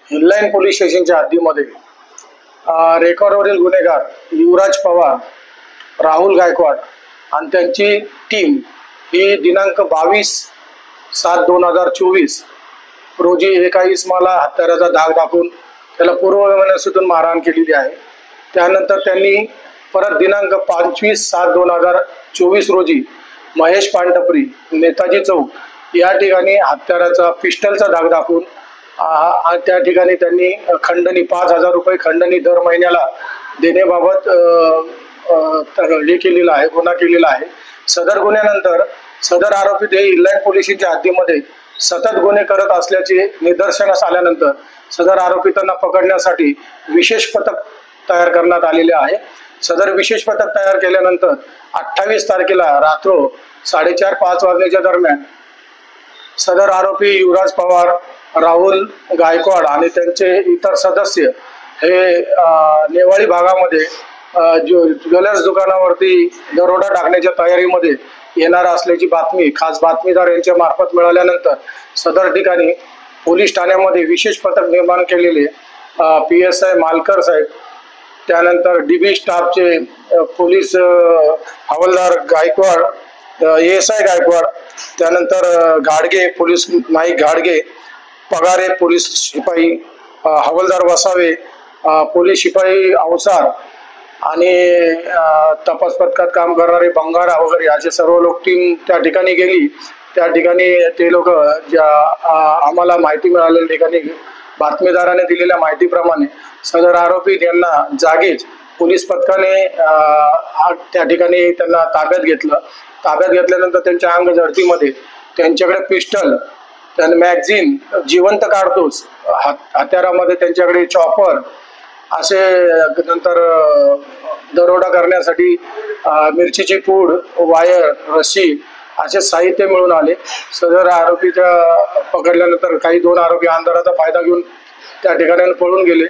Inline police स्टेशनच्या हद्दीमध्ये रेकॉर्डवरील गुन्हेगार युवराज पवार, राहुल गायकवाड आणि त्यांची टीम ही दिनांक 22/7/2024 रोजी एका इसमाला हत्याराचा धाक दाखवून त्याला पूर्वविमानातून मारहाण केलेली आहे। त्यानंतर त्यांनी परत दिनांक 25/7/2024 रोजी महेश पांटपरी, नेताजी चौक या ठिकाणी हत्याराचा पिस्टलचा धाक दाखवून त्या ठिकाणी त्यांनी खंडणी 5,000 रुपये खंडणी दर महिन्याला देण्याबाबत हे केलेला आहे, गुन्हा केलेला आहे। सदर गुन्ह्यानंतर सदर आरोपी हे इनलाइन पोलिसांच्या हद्दीमध्ये सतत गुन्हे करत असल्याचे निदर्शनास आल्यानंतर सदर आरोपितांना पकडण्यासाठी विशेष पथक तयार करण्यात आलेले आहे। सदर विशेष पथक तयार केल्यानंतर 28 तारखेला रात्र 4:30-5 वाजण्याच्या दरम्यान सदर आरोपी युवराज पवार, राहुल गायकवाड आणि त्यांचे इतर सदस्य हे नेवाळी भागामध्ये ज्वेलर्स दुकानावरती दरोडा टाकण्याच्या तयारीमध्ये येणार असल्याची बातमी खास बातमीदार यांच्या मार्फत मिळाल्यानंतर सदर ठिकाणी पोलीस ठाण्यामध्ये विशेष पथक निर्माण केलेले PSI मालकर साहेब, त्यानंतर DB स्टाफचे पोलीस हवालदार गायकवाड, ASI गायकवाड, त्यानंतर घाडगे पोलीस नाईक घाडगे, पगारे पोलीस शिपाई, हवालदार वसावे पोलीस शिपाई अवसार आणि तपास पथकात काम करणारे बंगारा वगैरे असे सर्व लोक टीम त्या ठिकाणी गेली। त्या ठिकाणी ते लोक आम्हाला माहिती मिळालेल्या ठिकाणी बातमीदाराने दिलेल्या माहितीप्रमाणे सदर आरोपी यांना जागीच पोलीस पथकाने त्या ठिकाणी त्यांना ताब्यात घेतलं। ताब्यात घेतल्यानंतर त्यांच्या अंग झडतीमध्ये त्यांच्याकडे पिस्टल, त्यांना मॅगझिन, जिवंत कारतूस, हत्यारामध्ये त्यांच्याकडे चॉपर असे, नंतर दरोडा करण्यासाठी मिरचीची पूड, वायर, रस्सी असे साहित्य मिळून आले। सदर आरोपीच्या पकडल्यानंतर काही 2 आरोपी अंधाराचा फायदा घेऊन त्या ठिकाणी पळून गेले।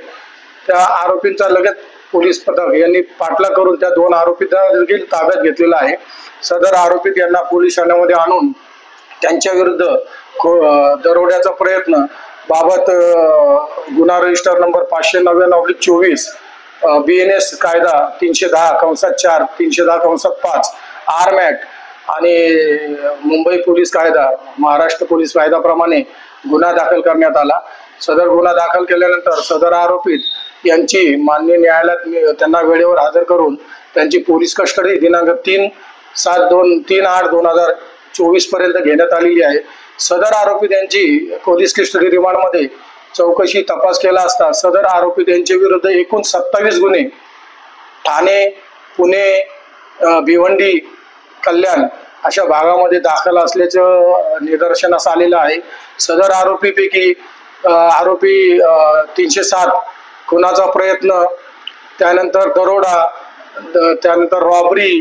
त्या आरोपींचा लगेच पोलीस पथक यांनी पाठलाग करून त्या 2 आरोपींना देखील ताब्यात घेतलेला आहे। सदर आरोपीत यांना पोलीस ठाण्यामध्ये आणून त्यांच्या विरुद्ध दरोड्याचा प्रयत्न बाबत गुन्हा रजिस्टर नंबर 599/24 BNS कायदा 310/4 310/5 आर्म ऍक्ट आणि मुंबई पोलीस कायदा, महाराष्ट्र पोलीस कायद्याप्रमाणे गुन्हा दाखल करण्यात आला। सदर गुन्हा दाखल केल्यानंतर सदर आरोपीत यांची माननीय न्यायालयात त्यांना वेळेवर हजर करून त्यांची पोलीस कस्टडी दिनांक 3/8/2024 पर्यंत घेण्यात आलेली आहे। सदर आरोपी त्यांची पोलीस कस्टडी रिमांडमध्ये चौकशी तपास केला असता सदर आरोपी त्यांच्या विरुद्ध एकूण 27 गुन्हे ठाणे, पुणे, भिवंडी, कल्याण अशा भागामध्ये दाखल असल्याचं निदर्शनास आलेलं आहे। सदर आरोपीपैकी आरोपी 307 खुनाचा प्रयत्न, त्यानंतर दरोडा, त्यानंतर रॉबरी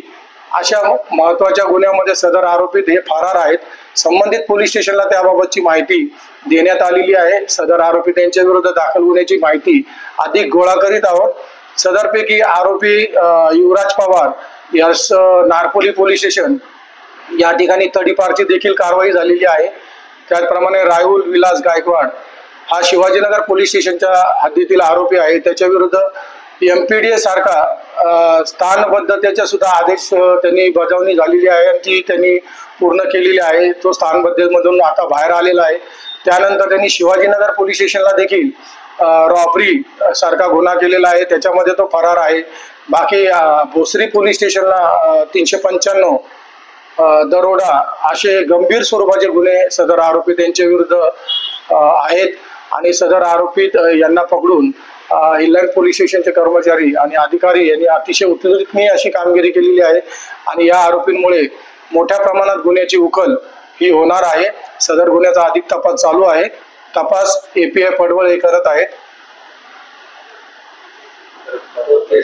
अशा महत्त्वाच्या गुन्ह्यामध्ये सदर आरोपी हे फरार आहेत। संबंधित पोलीस स्टेशनला त्याबाबतची माहिती देण्यात आलेली आहे। सदर आरोपी त्यांच्या विरुद्ध दाखल गुन्ह्याची माहिती अधिक गोळा करीत आहोत। सदरपैकी आरोपी युवराज पवार यास नारपोली पोलीस स्टेशन या ठिकाणी तडीपारची देखील कारवाई झालेली आहे। त्याचप्रमाणे राहुल विलास गायकवाड हा शिवाजीनगर पोलीस स्टेशनच्या हद्दीतील आरोपी आहे। त्याच्या विरुद्ध MPDA सारखा स्थानबद्धतेचा सुद्धा आदेश त्यांनी बजावणी झालेली आहे आणि ती त्यांनी पूर्ण केलेली आहे। तो स्थानबद्धतेमधून आता बाहेर आलेला आहे। त्यानंतर त्यांनी शिवाजीनगर पोलीस स्टेशनला देखील रॉबरी सारखा गुन्हा केलेला आहे, त्याच्यामध्ये तो फरार आहे। बाकी भोसरी पोलीस स्टेशनला 395 दरोडा असे गंभीर स्वरूपाचे गुन्हे सदर आरोपी त्यांच्या विरुद्ध आहेत आणि सदर आरोपीत यांना पकडून इनलाइन पोलीस स्टेशनचे कर्मचारी आणि अधिकारी यांनी अतिशय उल्लेखनीय अशी कामगिरी केलेली आहे आणि या आरोपींमुळे मोठ्या प्रमाणात गुन्ह्याची उकल ही होणार आहे। सदर गुन्ह्याचा अधिक तपास चालू आहे। तपास API पडवळ हे करत आहेत।